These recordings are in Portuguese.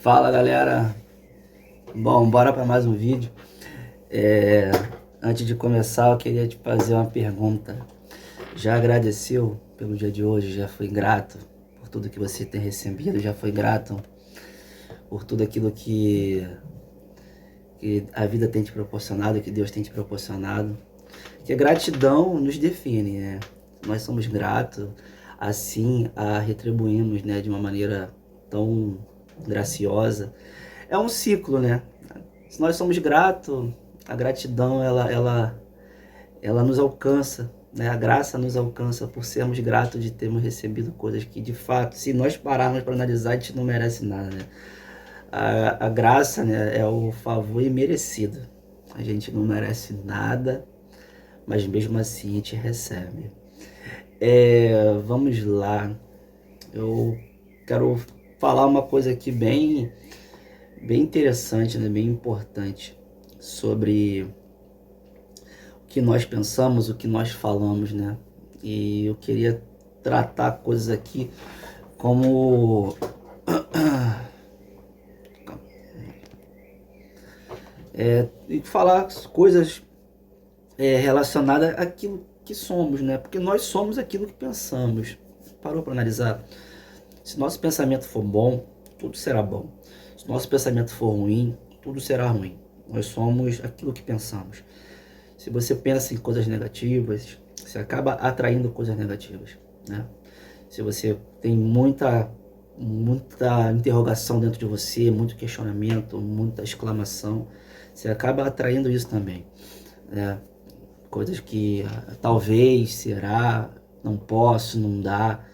Fala galera, bom, bora para mais um vídeo. É, Antes de começar eu queria te fazer uma pergunta. Já agradeceu pelo dia de hoje? Já foi grato por tudo que você tem recebido? Já foi grato por tudo aquilo que a vida tem te proporcionado, que Deus tem te proporcionado? Que a gratidão nos define, né? Nós somos gratos, assim a retribuímos, né, de uma maneira tão graciosa. É um ciclo, né? Se nós somos gratos, a gratidão ela nos alcança, né? A graça nos alcança por sermos gratos de termos recebido coisas que, de fato, se nós pararmos para analisar, a gente não merece nada, né? A graça, né, é o favor imerecido. A gente não merece nada, mas mesmo assim a gente recebe. Vamos lá. Eu quero falar uma coisa aqui bem interessante, né, bem importante sobre o que nós pensamos, o que nós falamos, né? E eu queria tratar coisas aqui como e falar coisas relacionadas àquilo que somos, né? Porque nós somos aquilo que pensamos. Parou para analisar? Se nosso pensamento for bom, tudo será bom. Se nosso pensamento for ruim, tudo será ruim. Nós somos aquilo que pensamos. Se você pensa em coisas negativas, você acaba atraindo coisas negativas, né? Se você tem muita interrogação dentro de você, muito questionamento, muita exclamação, você acaba atraindo isso também, né? Coisas que talvez, será, não posso, não dá.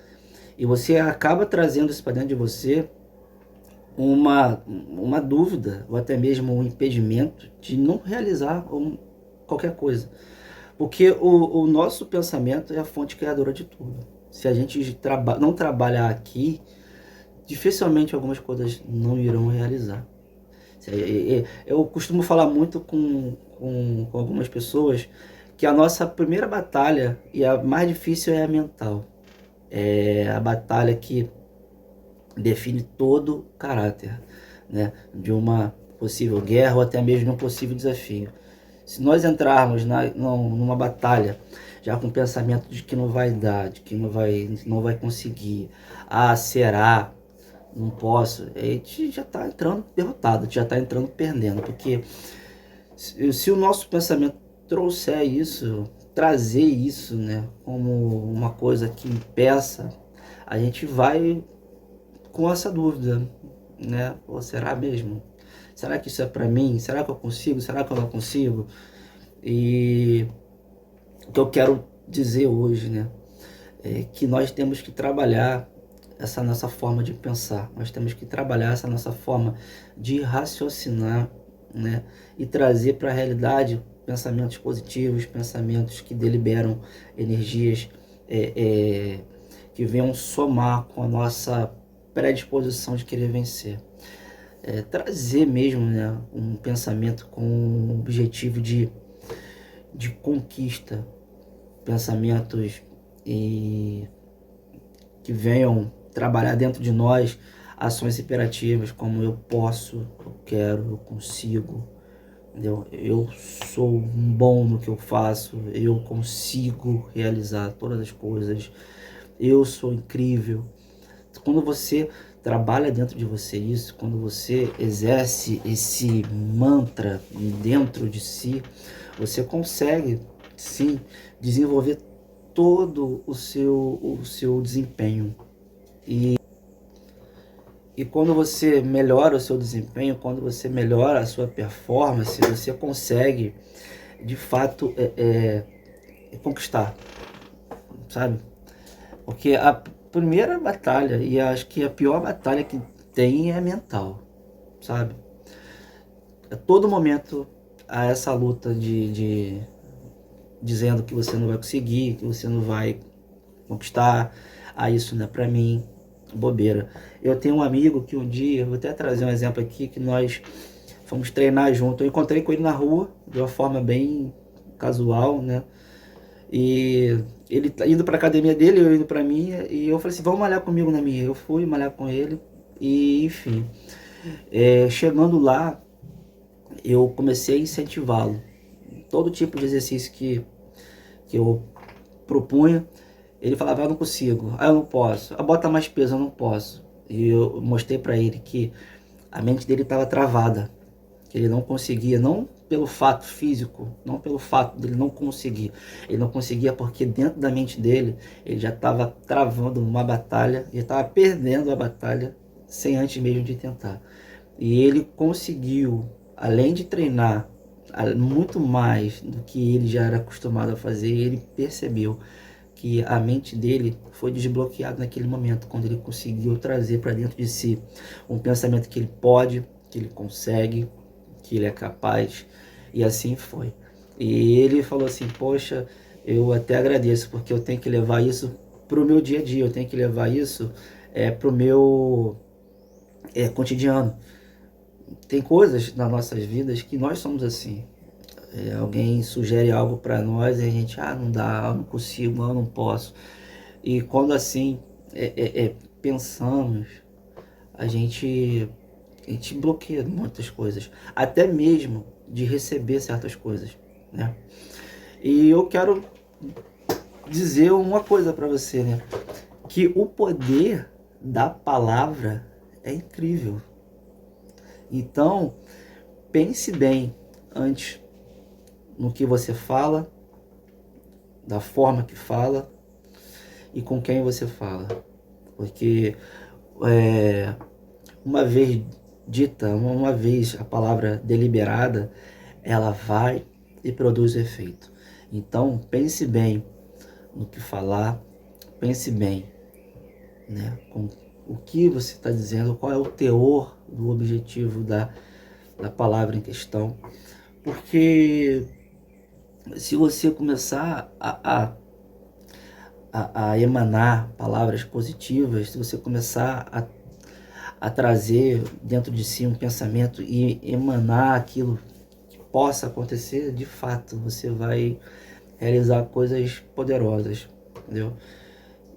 E você acaba trazendo isso para dentro de você uma dúvida, ou até mesmo um impedimento de não realizar qualquer coisa. Porque o nosso pensamento é a fonte criadora de tudo. Se a gente não trabalhar aqui, dificilmente algumas coisas não irão realizar. Eu costumo falar muito com algumas pessoas que a nossa primeira batalha, e a mais difícil, é a mental. É a batalha que define todo o caráter, né, de uma possível guerra ou até mesmo de um possível desafio. Se nós entrarmos numa batalha já com o pensamento de que não vai dar, de que não vai conseguir, será, não posso, a gente já está entrando derrotado, a gente já está entrando perdendo, porque se o nosso pensamento trouxer isso, trazer isso, né, como uma coisa que impeça, a gente vai com essa dúvida, né? Ou será mesmo? Será que isso é para mim? Será que eu consigo? Será que eu não consigo? E o que eu quero dizer hoje, né, é que nós temos que trabalhar essa nossa forma de pensar. Nós temos que trabalhar essa nossa forma de raciocinar, né, e trazer para a realidade pensamentos positivos, pensamentos que deliberam energias que venham somar com a nossa predisposição de querer vencer. Trazer mesmo, né, um pensamento com um objetivo de conquista, pensamentos que venham trabalhar dentro de nós ações imperativas como eu posso, eu quero, eu consigo, entendeu? Eu sou bom no que eu faço, eu consigo realizar todas as coisas, eu sou incrível. Quando você trabalha dentro de você isso, quando você exerce esse mantra dentro de si, você consegue, sim, desenvolver todo o seu desempenho. E quando você melhora o seu desempenho, quando você melhora a sua performance, você consegue, de fato, conquistar, sabe? Porque a primeira batalha, e acho que a pior batalha que tem, é mental, sabe? A todo momento há essa luta de dizendo que você não vai conseguir, que você não vai conquistar, isso não é pra mim, bobeira. Eu tenho um amigo que um dia, vou até trazer um exemplo aqui, que nós fomos treinar junto. Eu encontrei com ele na rua, de uma forma bem casual, né? E ele indo pra academia dele, eu indo pra minha, e eu falei assim, vamos malhar comigo na minha. Eu fui malhar com ele, e enfim. Chegando lá, eu comecei a incentivá-lo. Todo tipo de exercício que eu propunha, ele falava, eu não consigo, eu não posso, bota mais peso, eu não posso. E eu mostrei para ele que a mente dele estava travada, que ele não conseguia, não pelo fato físico, não pelo fato dele não conseguir. Ele não conseguia porque dentro da mente dele, ele já estava travando uma batalha, ele estava perdendo a batalha sem antes mesmo de tentar. E ele conseguiu, além de treinar muito mais do que ele já era acostumado a fazer, ele percebeu que a mente dele foi desbloqueada naquele momento, quando ele conseguiu trazer para dentro de si um pensamento que ele pode, que ele consegue, que ele é capaz, e assim foi. E ele falou assim, poxa, eu até agradeço, porque eu tenho que levar isso para o meu dia a dia, eu tenho que levar isso para o meu cotidiano. Tem coisas nas nossas vidas que nós somos assim. Alguém sugere algo para nós e a gente, não dá, eu não consigo, eu não posso. E quando assim pensamos, a gente, a gente bloqueia muitas coisas, até mesmo de receber certas coisas, né? E eu quero dizer uma coisa para você, né? Que o poder da palavra é incrível. Então, pense bem antes no que você fala, da forma que fala e com quem você fala. Porque uma vez dita, uma vez a palavra deliberada, ela vai e produz efeito. Então pense bem no que falar, pense bem, né, com o que você está dizendo, qual é o teor do objetivo da palavra em questão. Porque se você começar a emanar palavras positivas, se você começar a trazer dentro de si um pensamento e emanar aquilo que possa acontecer, de fato, você vai realizar coisas poderosas, entendeu?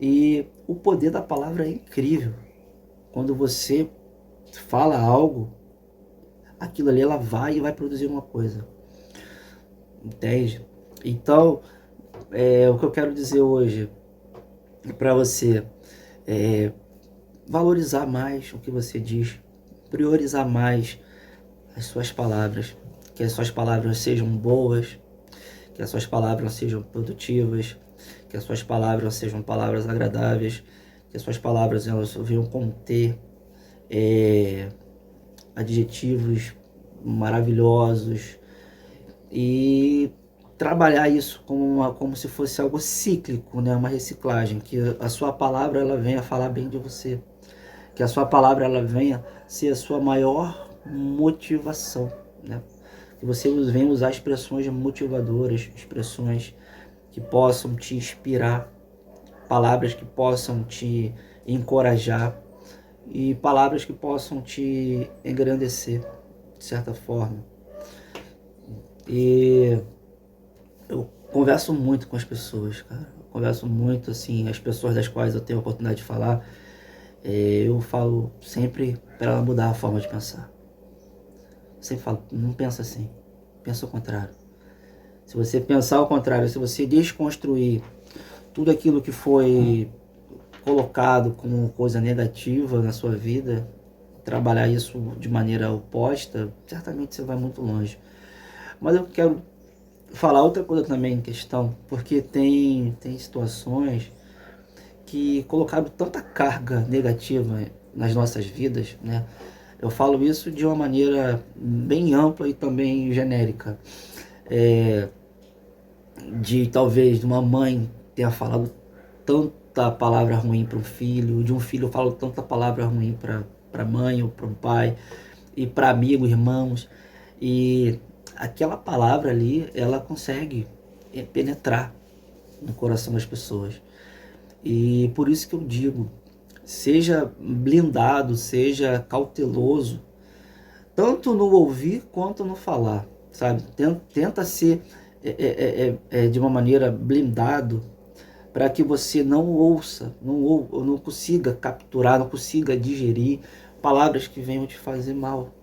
E o poder da palavra é incrível. Quando você fala algo, aquilo ali ela vai e vai produzir uma coisa, entende? Então, o que eu quero dizer hoje para você é valorizar mais o que você diz, priorizar mais as suas palavras, que as suas palavras sejam boas, que as suas palavras sejam produtivas, que as suas palavras sejam palavras agradáveis, que as suas palavras elas venham conter adjetivos maravilhosos e trabalhar isso como se fosse algo cíclico, né? Uma reciclagem, que a sua palavra ela venha falar bem de você, que a sua palavra ela venha ser a sua maior motivação, né? Que você venha usar expressões motivadoras, expressões que possam te inspirar, palavras que possam te encorajar e palavras que possam te engrandecer, de certa forma. E eu converso muito com as pessoas, cara. Eu converso muito, assim, as pessoas das quais eu tenho a oportunidade de falar, eu falo sempre para ela mudar a forma de pensar. Eu sempre falo, não pensa assim, pensa ao contrário. Se você pensar ao contrário, se você desconstruir tudo aquilo que foi colocado como coisa negativa na sua vida, trabalhar isso de maneira oposta, certamente você vai muito longe. Mas eu quero falar outra coisa também em questão, porque tem situações que colocaram tanta carga negativa nas nossas vidas, né? Eu falo isso de uma maneira bem ampla e também genérica. De talvez uma mãe tenha falado tanta palavra ruim para um filho, de um filho falando tanta palavra ruim para a mãe ou para o pai, e para amigos, irmãos, e aquela palavra ali, ela consegue penetrar no coração das pessoas. E por isso que eu digo, seja blindado, seja cauteloso, tanto no ouvir quanto no falar, sabe? Tenta ser de uma maneira blindado para que você não ouça, não consiga capturar, não consiga digerir palavras que venham te fazer mal.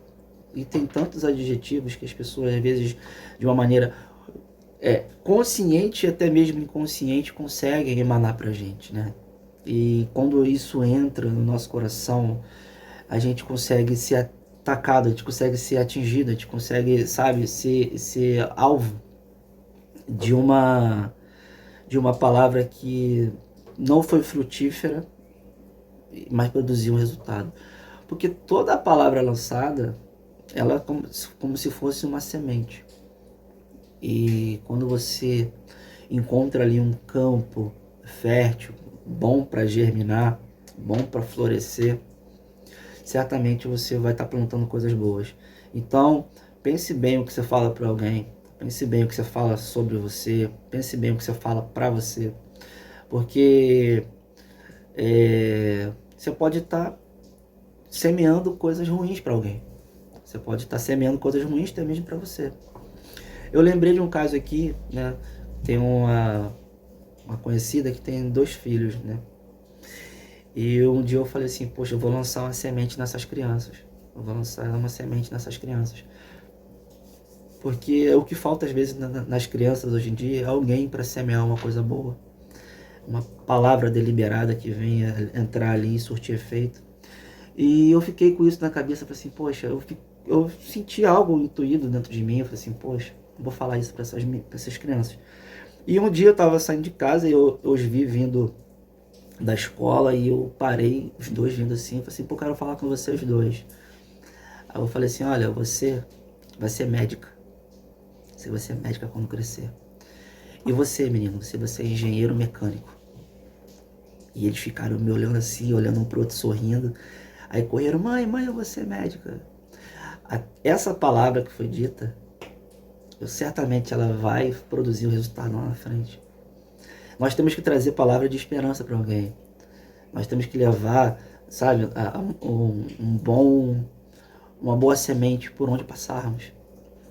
E tem tantos adjetivos que as pessoas, às vezes, de uma maneira consciente e até mesmo inconsciente, conseguem emanar pra gente, né? E quando isso entra no nosso coração, a gente consegue ser atacado, a gente consegue ser atingido, a gente consegue, sabe, ser alvo de uma palavra que não foi frutífera, mas produziu um resultado. Porque toda palavra lançada, ela é como se fosse uma semente. E quando você encontra ali um campo fértil, bom para germinar, bom para florescer, certamente você vai estar plantando coisas boas. Então, pense bem o que você fala para alguém, pense bem o que você fala sobre você, pense bem o que você fala para você, porque você pode estar semeando coisas ruins para alguém. Você pode estar semeando coisas ruins até mesmo para você. Eu lembrei de um caso aqui, né? Tem uma conhecida que tem 2 filhos, né? E um dia eu falei assim, poxa, eu vou lançar uma semente nessas crianças. Eu vou lançar uma semente nessas crianças. Porque o que falta às vezes nas crianças hoje em dia é alguém para semear uma coisa boa. Uma palavra deliberada que venha entrar ali e surtir efeito. E eu fiquei com isso na cabeça, falei assim, poxa, eu senti algo intuído dentro de mim, eu falei assim, poxa, vou falar isso para essas crianças. E um dia eu estava saindo de casa e eu os vi vindo da escola e eu parei, os dois vindo assim, falei assim, pô, quero falar com vocês dois. Aí eu falei assim, olha, você vai ser médica. Você vai ser médica quando crescer. E você, menino, você vai ser engenheiro mecânico. E eles ficaram me olhando assim, olhando um pro outro, sorrindo. Aí correram, mãe, eu vou ser médica. Essa palavra que foi dita, certamente ela vai produzir o resultado lá na frente. Nós temos que trazer palavra de esperança para alguém. Nós temos que levar, sabe, uma boa semente por onde passarmos.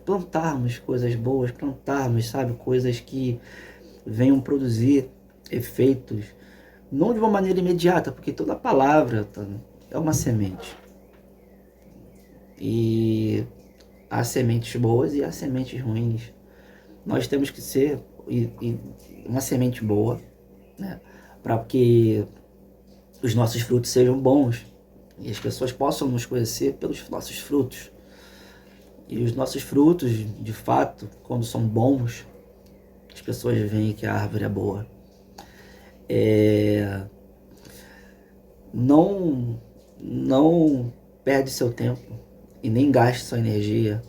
Plantarmos coisas boas, plantarmos, sabe, coisas que venham produzir efeitos, não de uma maneira imediata, porque toda palavra é uma semente. E há sementes boas e há sementes ruins. Nós temos que ser uma semente boa, né, para que os nossos frutos sejam bons e as pessoas possam nos conhecer pelos nossos frutos. E os nossos frutos, de fato, quando são bons, as pessoas veem que a árvore é boa. Não perde seu tempo e nem gaste sua energia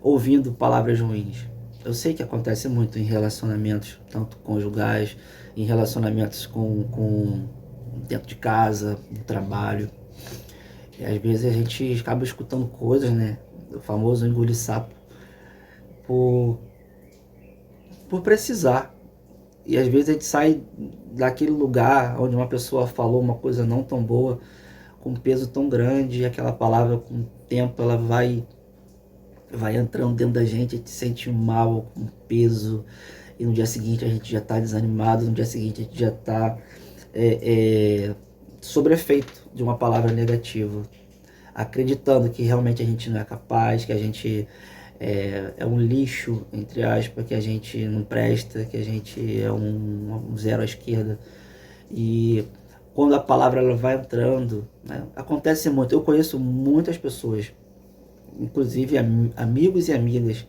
ouvindo palavras ruins. Eu sei que acontece muito em relacionamentos, tanto conjugais, em relacionamentos com dentro de casa, no trabalho. E às vezes a gente acaba escutando coisas, né? O famoso engolir sapo, por precisar. E às vezes a gente sai daquele lugar onde uma pessoa falou uma coisa não tão boa, com um peso tão grande, e aquela palavra com o tempo ela vai entrando dentro da gente, a gente sente mal, com peso, e no dia seguinte a gente já está desanimado, no dia seguinte a gente já está sob efeito de uma palavra negativa, acreditando que realmente a gente não é capaz, que a gente é um lixo, entre aspas, que a gente não presta, que a gente é um zero à esquerda. E quando a palavra ela vai entrando, né, acontece muito. Eu conheço muitas pessoas, inclusive amigos e amigas,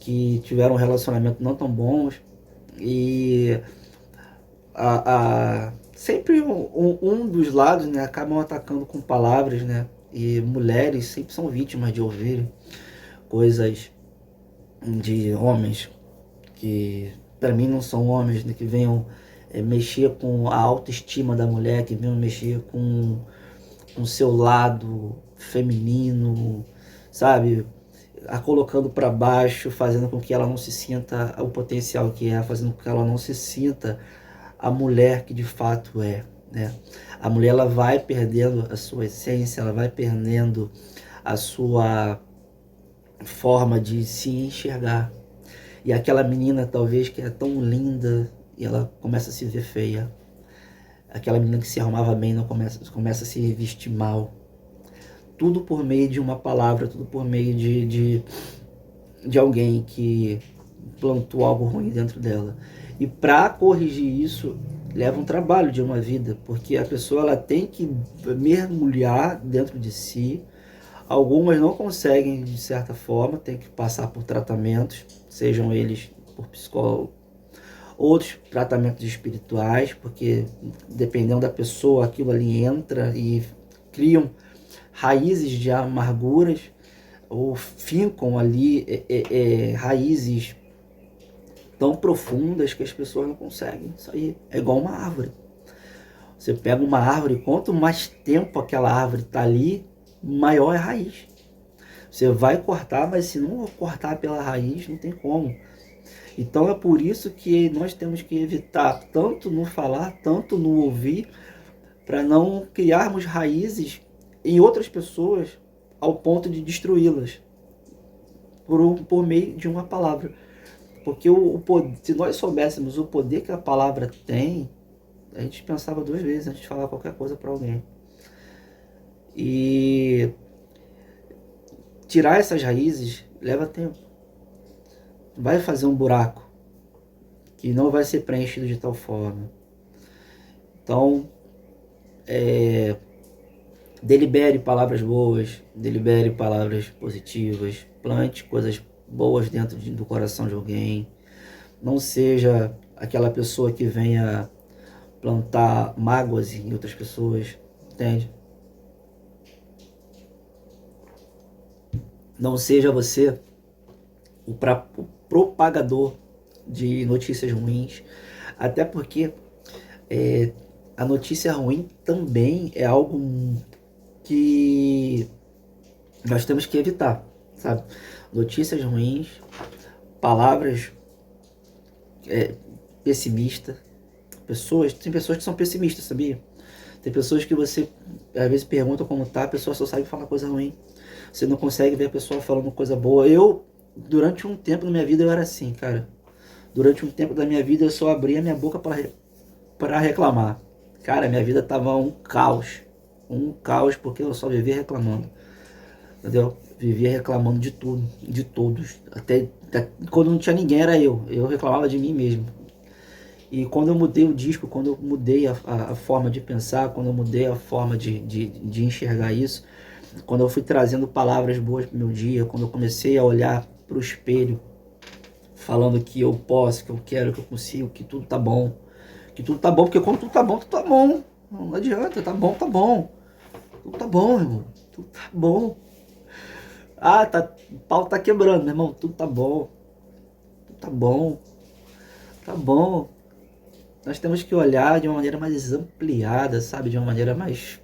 que tiveram um relacionamento não tão bons e sempre um dos lados, né, acabam atacando com palavras, né, e mulheres sempre são vítimas de ouvir coisas de homens que para mim não são homens, né, que venham mexer com a autoestima da mulher, que venham mexer com o seu lado feminino, sabe, a colocando para baixo, fazendo com que ela não se sinta o potencial que é, fazendo com que ela não se sinta a mulher que de fato é, né? A mulher ela vai perdendo a sua essência, ela vai perdendo a sua forma de se enxergar. E aquela menina talvez que é tão linda e ela começa a se ver feia. aquela menina que se arrumava bem não começa a se vestir mal. Tudo por meio de uma palavra, tudo por meio de alguém que plantou algo ruim dentro dela. E para corrigir isso, leva um trabalho de uma vida, porque a pessoa ela tem que mergulhar dentro de si. Algumas não conseguem de certa forma, tem que passar por tratamentos, sejam eles por psicólogo, outros tratamentos espirituais, porque dependendo da pessoa, aquilo ali entra e criam raízes de amarguras, ou fincam ali raízes tão profundas que as pessoas não conseguem sair. É igual uma árvore. Você pega uma árvore, quanto mais tempo aquela árvore está ali, maior é a raiz. Você vai cortar, mas se não cortar pela raiz, não tem como. Então é por isso que nós temos que evitar tanto no falar, tanto no ouvir, para não criarmos raízes em outras pessoas ao ponto de destruí-las por meio de uma palavra. Porque se nós soubéssemos o poder que a palavra tem, a gente pensava 2 vezes antes de falar qualquer coisa para alguém. E tirar essas raízes leva tempo. Vai fazer um buraco que não vai ser preenchido de tal forma. Então, delibere palavras boas, delibere palavras positivas, plante coisas boas dentro do coração de alguém. Não seja aquela pessoa que venha plantar mágoas em outras pessoas, entende? Não seja você o propagador de notícias ruins, até porque a notícia ruim também é algo que nós temos que evitar, sabe? Notícias ruins, palavras pessimistas. Tem pessoas que são pessimistas, sabia? Tem pessoas que você às vezes pergunta como tá, a pessoa só sabe falar coisa ruim. Você não consegue ver a pessoa falando coisa boa. Durante um tempo da minha vida, eu era assim, cara. Durante um tempo da minha vida, eu só abria minha boca para reclamar. Cara, minha vida tava um caos. Um caos, porque eu só vivia reclamando. Entendeu? Vivia reclamando de tudo, de todos. Até quando não tinha ninguém, era eu. Eu reclamava de mim mesmo. E quando eu mudei o disco, quando eu mudei a forma de pensar, quando eu mudei a forma de enxergar isso, quando eu fui trazendo palavras boas pro meu dia, quando eu comecei a olhar pro espelho, falando que eu posso, que eu quero, que eu consigo, que tudo tá bom. Que tudo tá bom, porque quando tudo tá bom, tudo tá bom. Não adianta, tá bom, tá bom. Tudo tá bom, irmão. Tudo tá bom. Ah, o pau tá quebrando, meu irmão. Tudo tá bom. Tudo tá bom. Tá bom. Nós temos que olhar de uma maneira mais ampliada, sabe? De uma maneira mais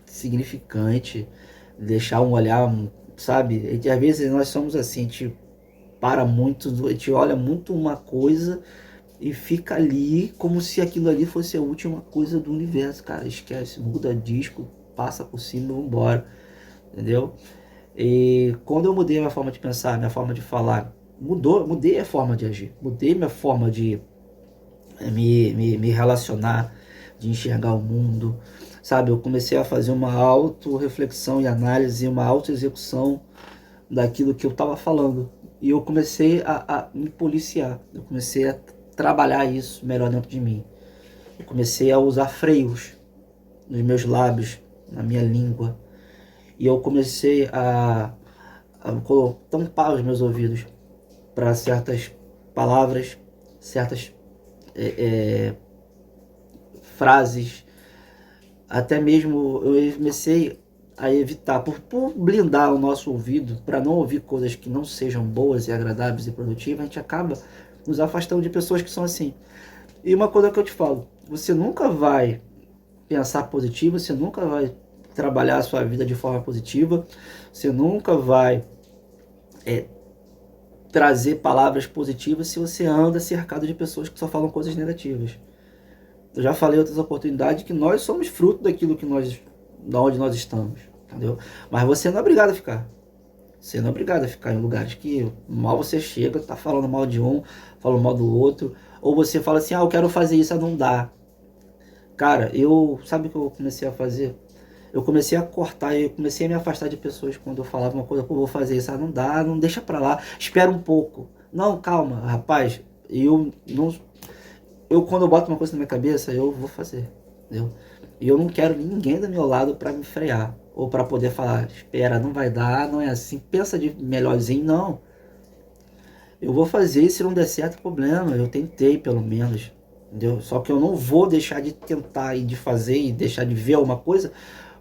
significante. Deixar um olhar, sabe? E às vezes nós somos assim, a gente para muito, a gente olha muito uma coisa e fica ali como se aquilo ali fosse a última coisa do universo, cara. Esquece, muda disco, passa por cima e vambora. Entendeu? E quando eu mudei minha forma de pensar, minha forma de falar, mudei a forma de agir, mudei minha forma de me relacionar, de enxergar o mundo, sabe? Eu comecei a fazer uma auto-reflexão e análise, uma auto-execução daquilo que eu estava falando. E eu comecei a me policiar, eu comecei a trabalhar isso melhor dentro de mim. Eu comecei a usar freios nos meus lábios, na minha língua. E eu comecei a tampar os meus ouvidos para certas palavras, certas frases. Até mesmo eu comecei a evitar, por blindar o nosso ouvido, para não ouvir coisas que não sejam boas e agradáveis e produtivas, a gente acaba nos afastando de pessoas que são assim. E uma coisa que eu te falo, você nunca vai pensar positivo, você nunca vai trabalhar a sua vida de forma positiva, você nunca vai trazer palavras positivas se você anda cercado de pessoas que só falam coisas negativas. Eu já falei em outras oportunidades que nós somos fruto daquilo que da onde nós estamos, entendeu? Mas você não é obrigado a ficar. Você não é obrigado a ficar em lugares que mal você chega, tá falando mal de um, falando mal do outro, ou você fala assim, eu quero fazer isso, não dá. Cara, sabe o que eu comecei a fazer? Eu comecei a cortar, eu comecei a me afastar de pessoas quando eu falava uma coisa, pô, vou fazer isso, não dá, não deixa pra lá, espera um pouco. Não, calma, rapaz, eu não, eu quando eu boto uma coisa na minha cabeça, eu vou fazer, entendeu? E eu não quero ninguém do meu lado pra me frear, ou pra poder falar, espera, não vai dar, não é assim, pensa de melhorzinho, não. Eu vou fazer e se não der certo, problema, eu tentei pelo menos, entendeu? Só que eu não vou deixar de tentar e de fazer e deixar de ver alguma coisa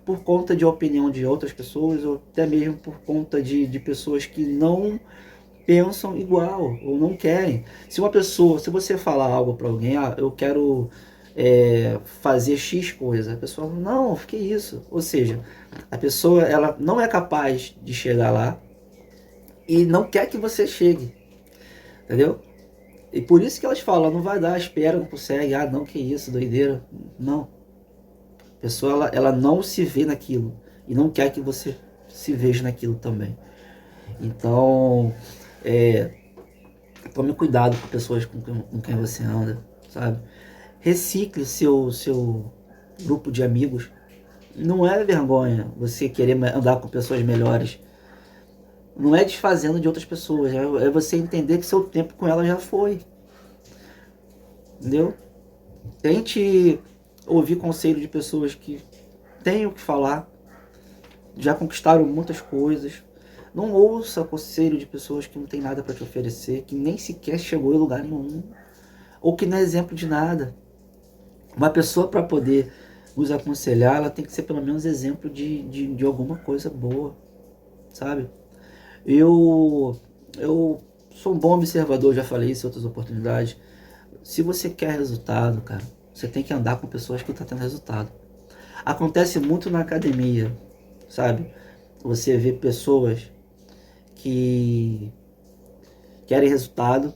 por conta de opinião de outras pessoas ou até mesmo por conta de pessoas que não pensam igual ou não querem. Se você falar algo para alguém, eu quero fazer X coisa, a pessoa, não, que isso? Ou seja, a pessoa ela não é capaz de chegar lá e não quer que você chegue, entendeu? E por isso que elas falam, não vai dar, espera, não consegue, não, que isso, doideira. Não. A pessoa ela não se vê naquilo e não quer que você se veja naquilo também. Então, tome cuidado com pessoas com quem você anda, sabe? Recicle seu grupo de amigos. Não é vergonha você querer andar com pessoas melhores. Não é desfazendo de outras pessoas. É você entender que seu tempo com ela já foi. Entendeu? Tente ouvir conselho de pessoas que têm o que falar, já conquistaram muitas coisas. Não ouça conselho de pessoas que não têm nada para te oferecer, que nem sequer chegou em lugar nenhum, ou que não é exemplo de nada. Uma pessoa para poder nos aconselhar, ela tem que ser pelo menos exemplo de alguma coisa boa, sabe? Eu sou um bom observador, já falei isso em outras oportunidades. Se você quer resultado, cara, você tem que andar com pessoas que estão tendo resultado. Acontece muito na academia, sabe? Você vê pessoas que querem resultado,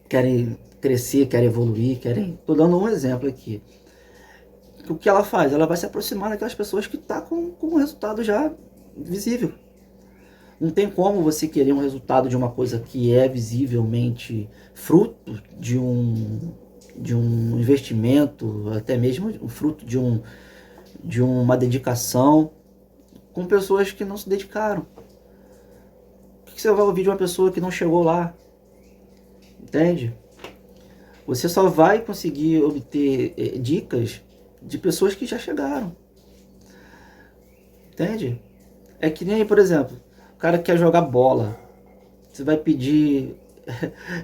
querem crescer, querem evoluir, querem... Tô dando um exemplo aqui. O que ela faz? Ela vai se aproximar daquelas pessoas que estão com um resultado já visível. Não tem como você querer um resultado de uma coisa que é visivelmente fruto de um investimento, até mesmo o fruto de uma dedicação, com pessoas que não se dedicaram. O que você vai ouvir de uma pessoa que não chegou lá? Entende? Você só vai conseguir obter dicas de pessoas que já chegaram. Entende? É que nem, por exemplo, o cara quer jogar bola. Você vai pedir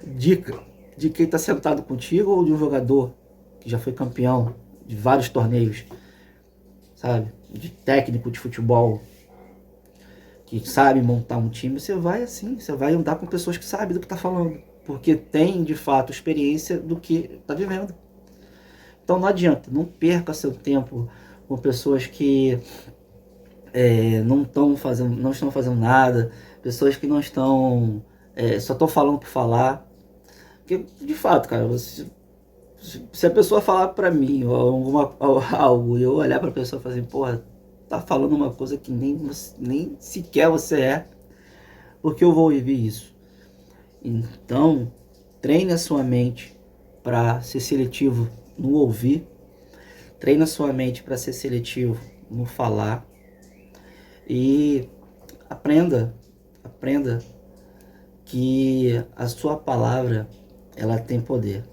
dica de quem está sentado contigo ou de um jogador que já foi campeão de vários torneios, sabe? De técnico de futebol que sabe montar um time. Você vai assim, você vai andar com pessoas que sabem do que está falando, porque tem de fato experiência do que está vivendo. Então não adianta, não perca seu tempo com pessoas que não estão fazendo nada, pessoas que não estão, só estão falando por falar. Porque, de fato, cara, se a pessoa falar pra mim algo e eu olhar pra pessoa e falar assim, porra, tá falando uma coisa que nem sequer você é, porque eu vou ouvir isso. Então, treine a sua mente para ser seletivo no ouvir, treine a sua mente para ser seletivo no falar e aprenda que a sua palavra ela tem poder.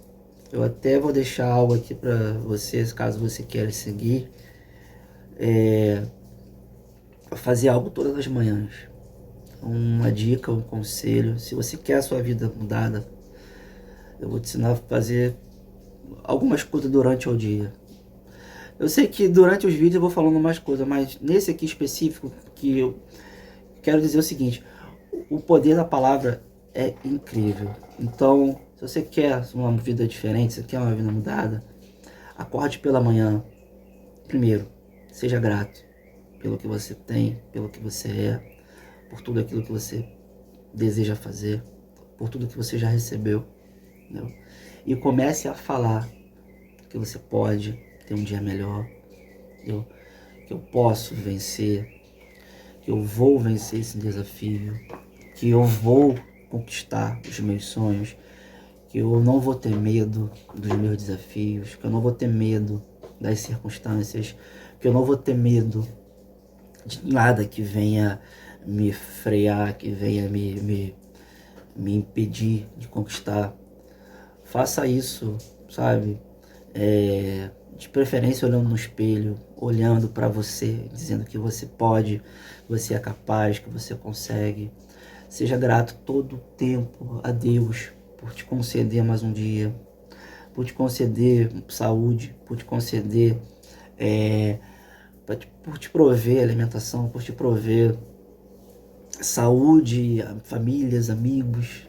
Eu até vou deixar algo aqui para vocês, caso você queira seguir, fazer algo todas as manhãs. Uma dica, um conselho. Se você quer a sua vida mudada, eu vou te ensinar a fazer algumas coisas durante o dia. Eu sei que durante os vídeos eu vou falando mais coisas, mas nesse aqui específico que eu quero dizer o seguinte: o poder da palavra é incrível. Então, se você quer uma vida diferente, se você quer uma vida mudada, acorde pela manhã. Primeiro, seja grato pelo que você tem, pelo que você é, por tudo aquilo que você deseja fazer, por tudo que você já recebeu. Entendeu? E comece a falar que você pode ter um dia melhor, entendeu? Que eu posso vencer, que eu vou vencer esse desafio, que eu vou conquistar os meus sonhos, que eu não vou ter medo dos meus desafios, que eu não vou ter medo das circunstâncias, que eu não vou ter medo de nada que venha me frear, que venha me impedir de conquistar. Faça isso, sabe? De preferência olhando no espelho, olhando para você, dizendo que você pode, que você é capaz, que você consegue. Seja grato todo o tempo a Deus por te conceder mais um dia, por te conceder saúde, por te conceder, por te prover alimentação, por te prover saúde, famílias, amigos.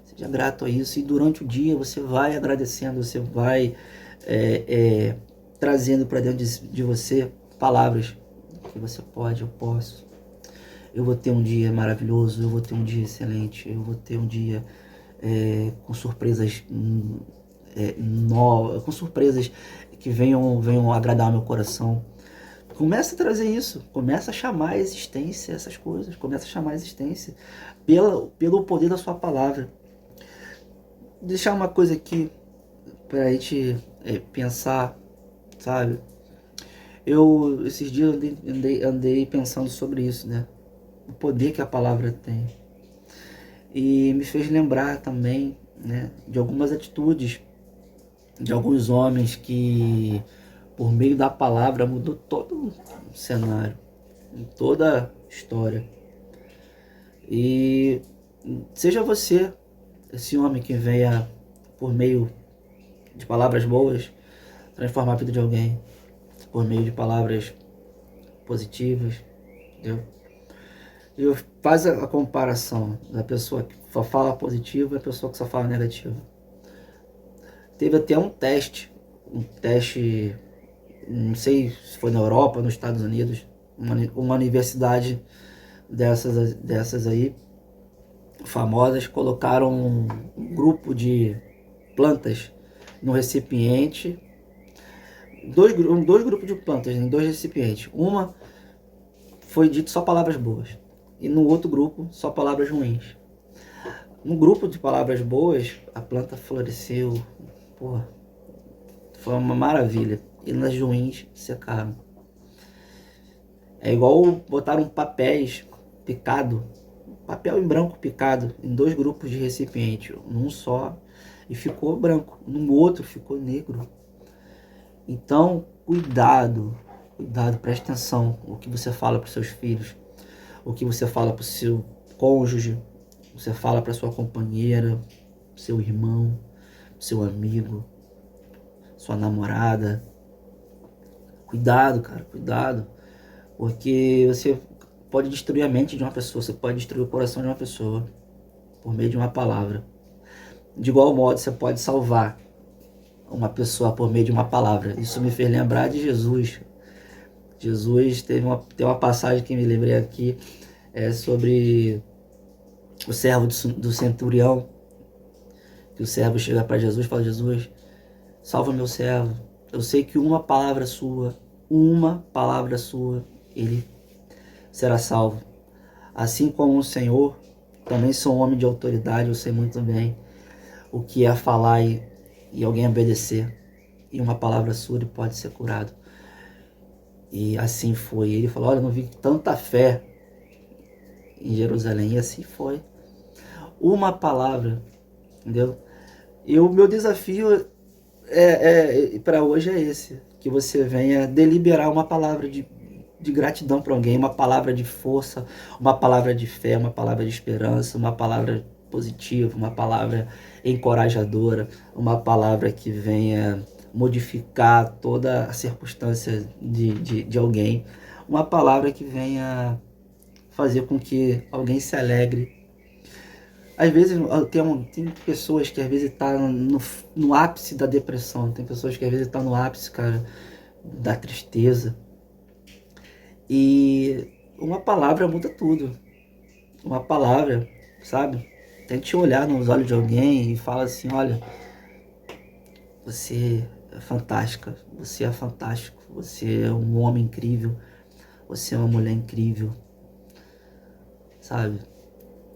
Seja grato a isso, e durante o dia você vai agradecendo, você vai trazendo para dentro de você palavras que você pode, eu posso. Eu vou ter um dia maravilhoso, eu vou ter um dia excelente, eu vou ter um dia com surpresas novas, com surpresas que venham agradar meu coração. Começa a trazer isso, começa a chamar a existência essas coisas, começa a chamar a existência pelo poder da sua palavra. Deixar uma coisa aqui pra gente pensar, sabe? Eu esses dias andei pensando sobre isso, né? O poder que a palavra tem. E me fez lembrar também, né, de algumas atitudes de alguns homens que, por meio da palavra, mudou todo o cenário, toda a história. E seja você esse homem que venha, por meio de palavras boas, transformar a vida de alguém, por meio de palavras positivas, entendeu? E faz a comparação da pessoa que só fala positivo e a pessoa que só fala negativo. Teve até um teste, não sei se foi na Europa, nos Estados Unidos, uma universidade dessas aí, famosas, colocaram um grupo de plantas no recipiente, dois grupos de plantas em dois recipientes. Uma foi dito só palavras boas e no outro grupo só palavras ruins. No grupo de palavras boas, a planta floresceu, porra, foi uma maravilha. E nas ruins secaram. É igual botaram papéis picado, papel em branco picado em dois grupos de recipiente, num só e ficou branco, no outro ficou negro. Então, cuidado, preste atenção o que você fala para os seus filhos, o que você fala para o seu cônjuge, você fala para sua companheira, seu irmão, seu amigo, sua namorada. Cuidado, cara, cuidado, porque você pode destruir a mente de uma pessoa, você pode destruir o coração de uma pessoa por meio de uma palavra. De igual modo, você pode salvar uma pessoa por meio de uma palavra. Isso me fez lembrar de Jesus. Jesus tem uma passagem que me lembrei aqui, sobre o servo do centurião, que o servo chega para Jesus e fala: Jesus, salva meu servo. Eu sei que uma palavra sua, ele será salvo. Assim como o Senhor, também sou um homem de autoridade, eu sei muito bem o que é falar e alguém obedecer. E uma palavra sua, ele pode ser curado. E assim foi. Ele falou: olha, eu não vi tanta fé em Jerusalém. E assim foi. Uma palavra, entendeu? E o meu desafio para hoje é esse, que você venha deliberar uma palavra de gratidão para alguém, uma palavra de força, uma palavra de fé, uma palavra de esperança, uma palavra positiva, uma palavra encorajadora, uma palavra que venha modificar toda a circunstância de alguém, uma palavra que venha fazer com que alguém se alegre. Às vezes tem pessoas que às vezes estão no ápice da depressão, tem pessoas que às vezes estão no ápice, cara, da tristeza. E uma palavra muda tudo. Uma palavra, sabe? Tente olhar nos olhos de alguém e fala assim: olha, você é fantástica, você é fantástico, você é um homem incrível, você é uma mulher incrível, sabe?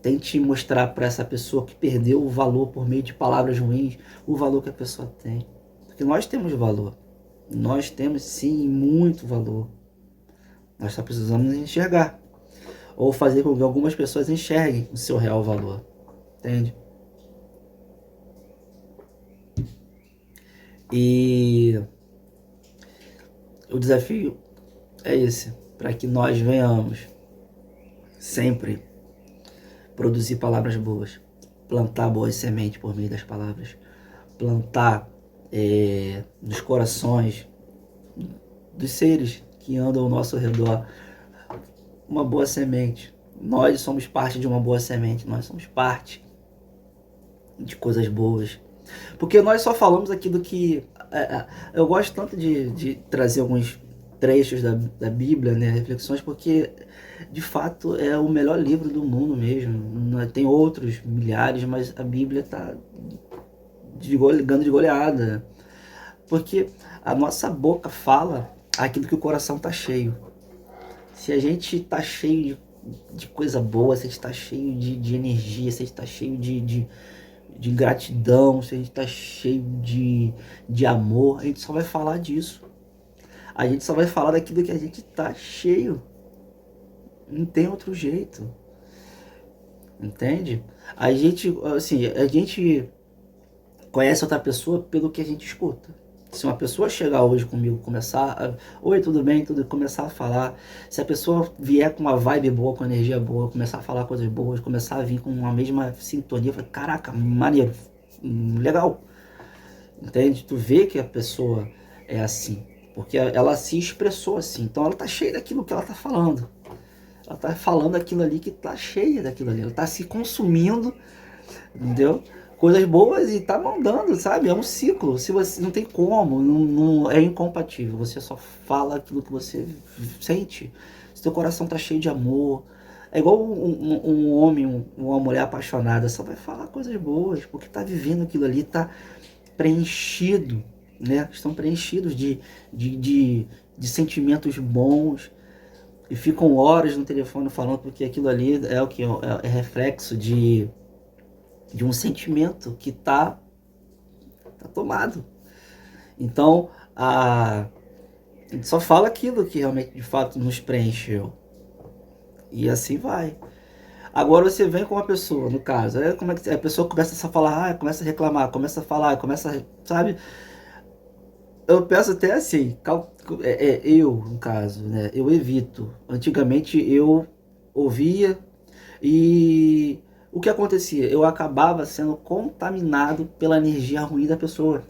Tente mostrar para essa pessoa que perdeu o valor por meio de palavras ruins, o valor que a pessoa tem. Porque nós temos valor. Nós temos sim muito valor. Nós só precisamos enxergar. Ou fazer com que algumas pessoas enxerguem o seu real valor. Entende? E o desafio é esse, para que nós venhamos sempre produzir palavras boas, plantar boas sementes por meio das palavras, plantar nos corações dos seres que andam ao nosso redor uma boa semente. Nós somos parte de uma boa semente, nós somos parte de coisas boas. Porque nós só falamos aquilo que... eu gosto tanto de trazer alguns trechos da Bíblia, né, reflexões, porque de fato é o melhor livro do mundo mesmo. Tem outros milhares, mas a Bíblia está ganhando de goleada. Porque a nossa boca fala aquilo que o coração está cheio. Se a gente está cheio de coisa boa, se a gente está cheio de energia, se a gente está cheio de gratidão, se a gente está cheio de amor, a gente só vai falar disso. A gente só vai falar daquilo que a gente está cheio. Não tem outro jeito. Entende? A gente conhece outra pessoa pelo que a gente escuta. Se uma pessoa chegar hoje comigo, oi, tudo bem, começar a falar, se a pessoa vier com uma vibe boa, com energia boa, começar a falar coisas boas, começar a vir com uma mesma sintonia, eu falo, caraca, maneiro, legal. Entende? Tu vê que a pessoa é assim, porque ela se expressou assim, então ela tá cheia daquilo que ela tá falando. Ela tá falando aquilo ali que tá cheia daquilo ali, ela tá se consumindo, entendeu? Coisas boas e tá mandando, sabe? É um ciclo. Se você não tem como, não é incompatível. Você só fala aquilo que você sente. Se teu coração tá cheio de amor, é igual um homem, uma mulher apaixonada, só vai falar coisas boas, porque tá vivendo aquilo ali, tá preenchido, né? Estão preenchidos de sentimentos bons e ficam horas no telefone falando, porque aquilo ali é o que é reflexo de um sentimento que tá tomado. Então, a gente só fala aquilo que realmente, de fato, nos preencheu. E assim vai. Agora você vem com uma pessoa, no caso, como é que a pessoa começa a falar, começa a reclamar, começa a falar, sabe? Eu penso até assim, eu, no caso, né, eu evito. Antigamente eu ouvia e o que acontecia? Eu acabava sendo contaminado pela energia ruim da pessoa.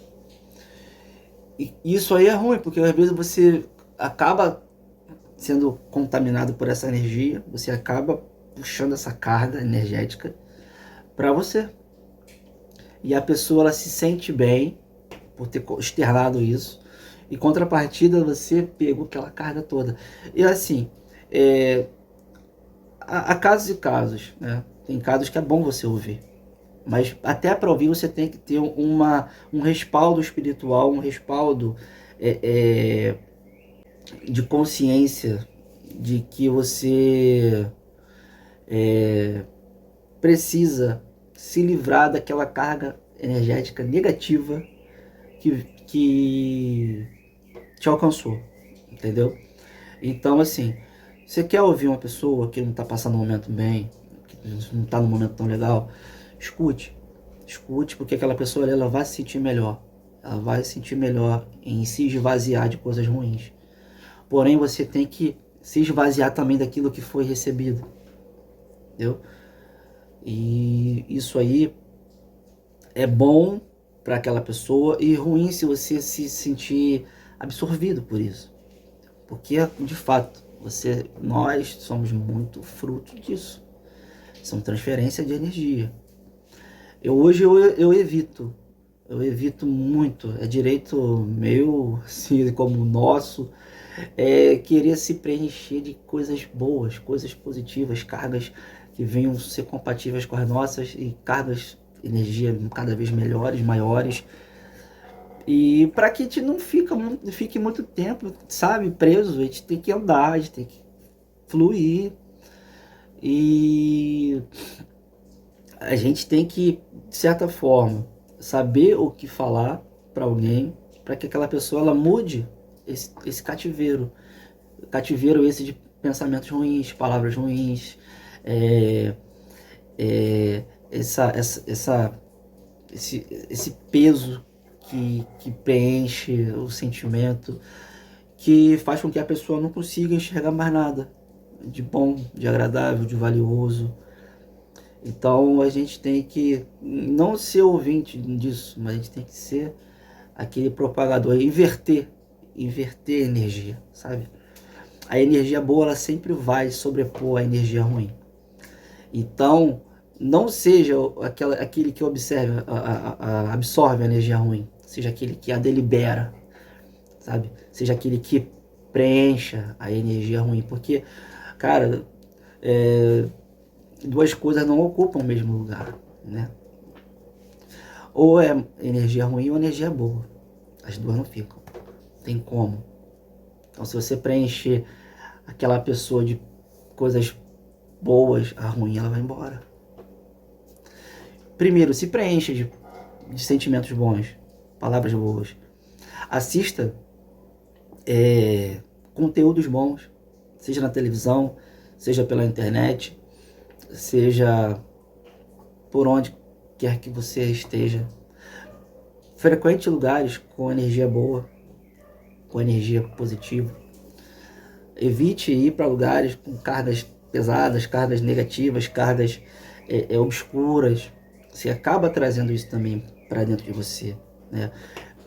E isso aí é ruim, porque às vezes você acaba sendo contaminado por essa energia, você acaba puxando essa carga energética para você. E a pessoa ela se sente bem por ter externado isso. Em contrapartida, você pegou aquela carga toda. E assim, há casos e casos, né? Tem casos que é bom você ouvir. Mas até para ouvir você tem que ter um respaldo espiritual, um respaldo de consciência de que você precisa se livrar daquela carga energética negativa que te alcançou, entendeu? Então, assim, você quer ouvir uma pessoa que não está passando um momento bem, que não está num momento tão legal, escute, porque aquela pessoa ela vai se sentir melhor. Ela vai se sentir melhor em se esvaziar de coisas ruins. Porém, você tem que se esvaziar também daquilo que foi recebido. Entendeu? E isso aí é bom para aquela pessoa e ruim se você se sentir absorvido por isso. Porque, de fato, nós somos muito fruto disso. São transferência de energia. Hoje eu evito muito, é direito meu, assim como nosso, querer se preencher de coisas boas, coisas positivas, cargas que venham ser compatíveis com as nossas e cargas de energia cada vez melhores, maiores. E para que a gente não fique muito tempo, sabe, preso, a gente tem que andar, a gente tem que fluir. E a gente tem que, de certa forma, saber o que falar para alguém, para que aquela pessoa ela mude esse cativeiro. Cativeiro esse de pensamentos ruins, palavras ruins, é, esse peso que preenche o sentimento, que faz com que a pessoa não consiga enxergar mais nada de bom, de agradável, de valioso. Então a gente tem que não ser ouvinte disso, mas a gente tem que ser aquele propagador, inverter a energia, sabe? A energia boa ela sempre vai sobrepor a energia ruim. Então, não seja aquele que absorve a energia ruim, seja aquele que a delibera, sabe? Seja aquele que preencha a energia ruim, porque, cara, duas coisas não ocupam o mesmo lugar, né? Ou é energia ruim ou energia boa. As duas não ficam. Tem como. Então, se você preencher aquela pessoa de coisas boas, a ruim ela vai embora. Primeiro, se preencha de sentimentos bons, palavras boas. Assista conteúdos bons, seja na televisão, seja pela internet, seja por onde quer que você esteja. Frequente lugares com energia boa, com energia positiva. Evite ir para lugares com cargas pesadas, cargas negativas, cargas obscuras. Você acaba trazendo isso também para dentro de você, né?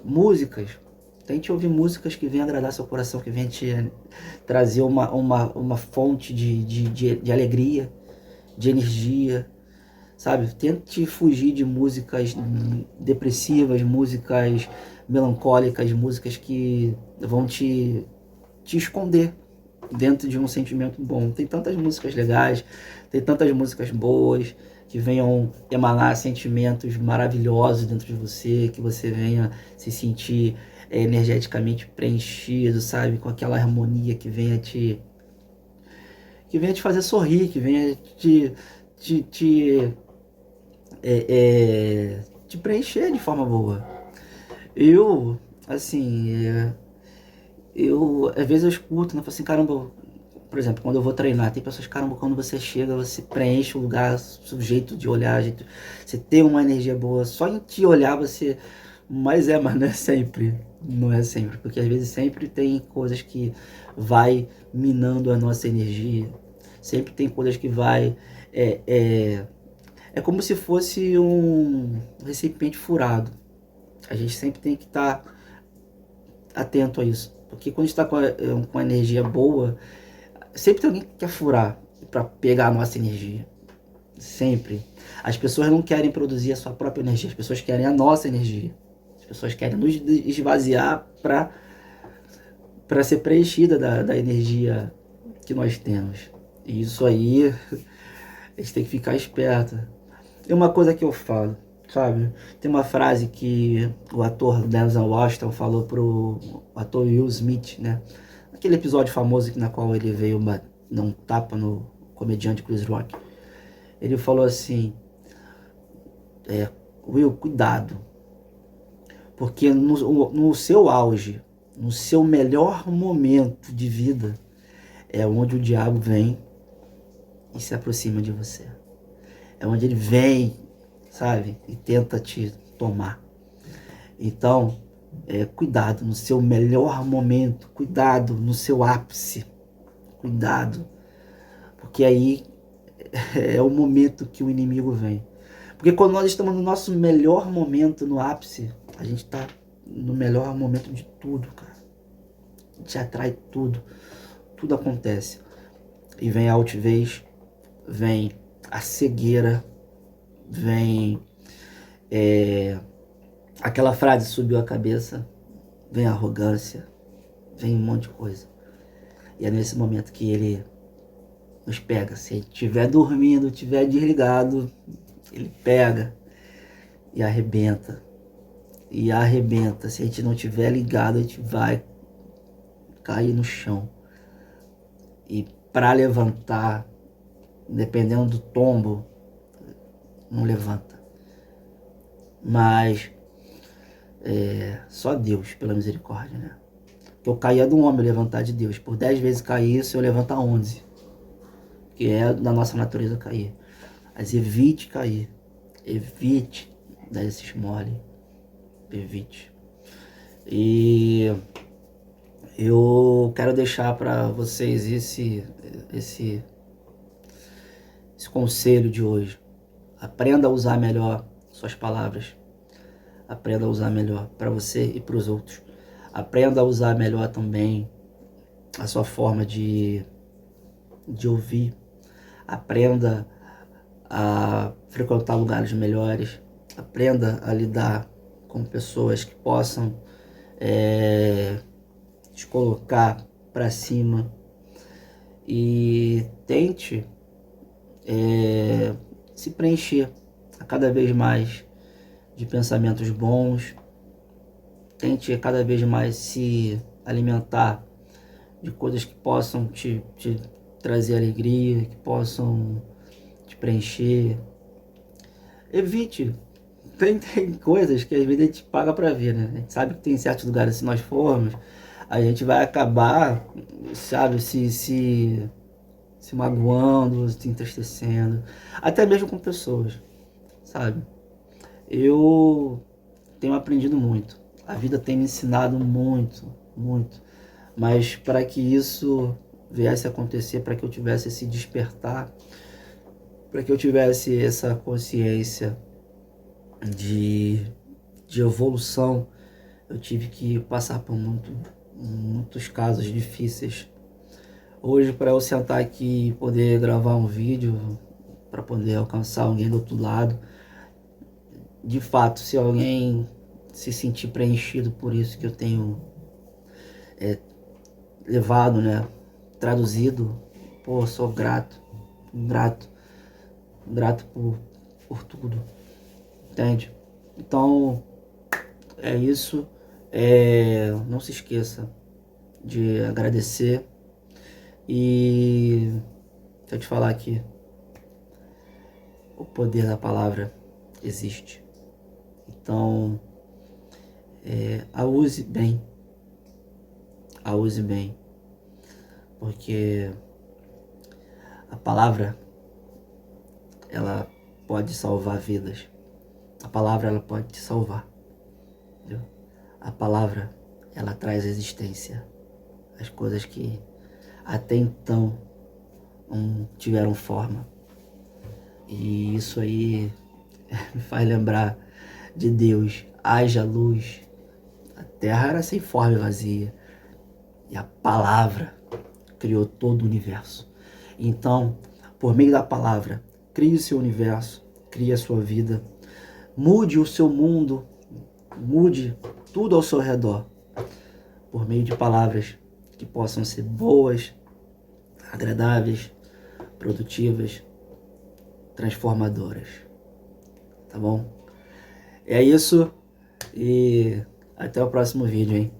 Músicas. Tente ouvir músicas que venham agradar seu coração, que venham te trazer uma fonte de alegria, de energia, sabe? Tente fugir de músicas depressivas, músicas melancólicas, músicas que vão te esconder dentro de um sentimento bom. Tem tantas músicas legais, tem tantas músicas boas que venham emanar sentimentos maravilhosos dentro de você, que você venha se sentir energeticamente preenchido, sabe? Com aquela harmonia que venha te fazer sorrir, que venha te preencher de forma boa. Eu, assim, às vezes eu escuto, né? Eu falo assim, caramba, por exemplo, quando eu vou treinar, tem pessoas, caramba, quando você chega, você preenche o lugar, o jeito de olhar, você tem uma energia boa, só em te olhar você. Mas não é sempre. Não é sempre, porque às vezes sempre tem coisas que vai minando a nossa energia. Sempre tem coisas que vai. É como se fosse um recipiente furado. A gente sempre tem que estar atento a isso. Porque quando a gente está com a energia boa, sempre tem alguém que quer furar para pegar a nossa energia. Sempre. As pessoas não querem produzir a sua própria energia, as pessoas querem a nossa energia. As pessoas querem nos esvaziar para ser preenchida da energia que nós temos. E isso aí, a gente tem que ficar esperto. E uma coisa que eu falo, sabe? Tem uma frase que o ator Denzel Washington falou pro ator Will Smith, né? Aquele episódio famoso na qual ele veio dar um tapa no comediante Chris Rock. Ele falou assim, Will, cuidado. Porque no seu auge, no seu melhor momento de vida, é onde o diabo vem e se aproxima de você. É onde ele vem, sabe? E tenta te tomar. Então, cuidado no seu melhor momento, cuidado no seu ápice, cuidado, porque aí é o momento que o inimigo vem. Porque quando nós estamos no nosso melhor momento, no ápice, a gente está no melhor momento de tudo, cara. A gente atrai tudo, tudo acontece. E vem a altivez, vem a cegueira, vem aquela frase subiu a cabeça, vem a arrogância, vem um monte de coisa. E é nesse momento que ele nos pega. Se ele estiver dormindo, estiver desligado, ele pega e arrebenta. E arrebenta. Se a gente não estiver ligado, a gente vai cair no chão. E para levantar, dependendo do tombo, não levanta. Mas só Deus, pela misericórdia, né? Que eu caía do homem, eu levantar de Deus. Por 10 vezes cair, se eu levantar 11. Que é da nossa natureza cair. Mas evite cair. Evite dar esses mole. Evite. E eu quero deixar para vocês esse conselho de hoje. Aprenda a usar melhor suas palavras. Aprenda a usar melhor para você e para os outros. Aprenda a usar melhor também a sua forma de ouvir. Aprenda a frequentar lugares melhores. Aprenda a lidar com pessoas que possam te colocar para cima. E tente se preencher a cada vez mais de pensamentos bons. Tente a cada vez mais se alimentar de coisas que possam te trazer alegria, que possam te preencher. Evite. Tem coisas que às vezes a gente paga pra ver, né? A gente sabe que tem certos lugares, se nós formos, a gente vai acabar, sabe, se magoando, se entristecendo, até mesmo com pessoas, sabe? Eu tenho aprendido muito, a vida tem me ensinado muito, muito, mas para que isso viesse a acontecer, para que eu tivesse esse despertar, para que eu tivesse essa consciência de evolução, eu tive que passar por muitos casos difíceis. Hoje, para eu sentar aqui e poder gravar um vídeo, para poder alcançar alguém do outro lado, de fato, se alguém se sentir preenchido por isso que eu tenho levado, né, traduzido, pô, sou grato por tudo, entende? Então, é isso. Não se esqueça de agradecer. E deixa eu te falar aqui, o poder da palavra existe. Então, a use bem, porque a palavra, ela pode salvar vidas. A palavra, ela pode te salvar, entendeu? A palavra, ela traz existência. As coisas que até então não tiveram forma. E isso aí me faz lembrar de Deus. Haja luz. A terra era sem forma e vazia. E a palavra criou todo o universo. Então, por meio da palavra, crie o seu universo, crie a sua vida. Mude o seu mundo. Mude tudo ao seu redor. Por meio de palavras que possam ser boas, agradáveis, produtivas, transformadoras. Tá bom? É isso e até o próximo vídeo, hein?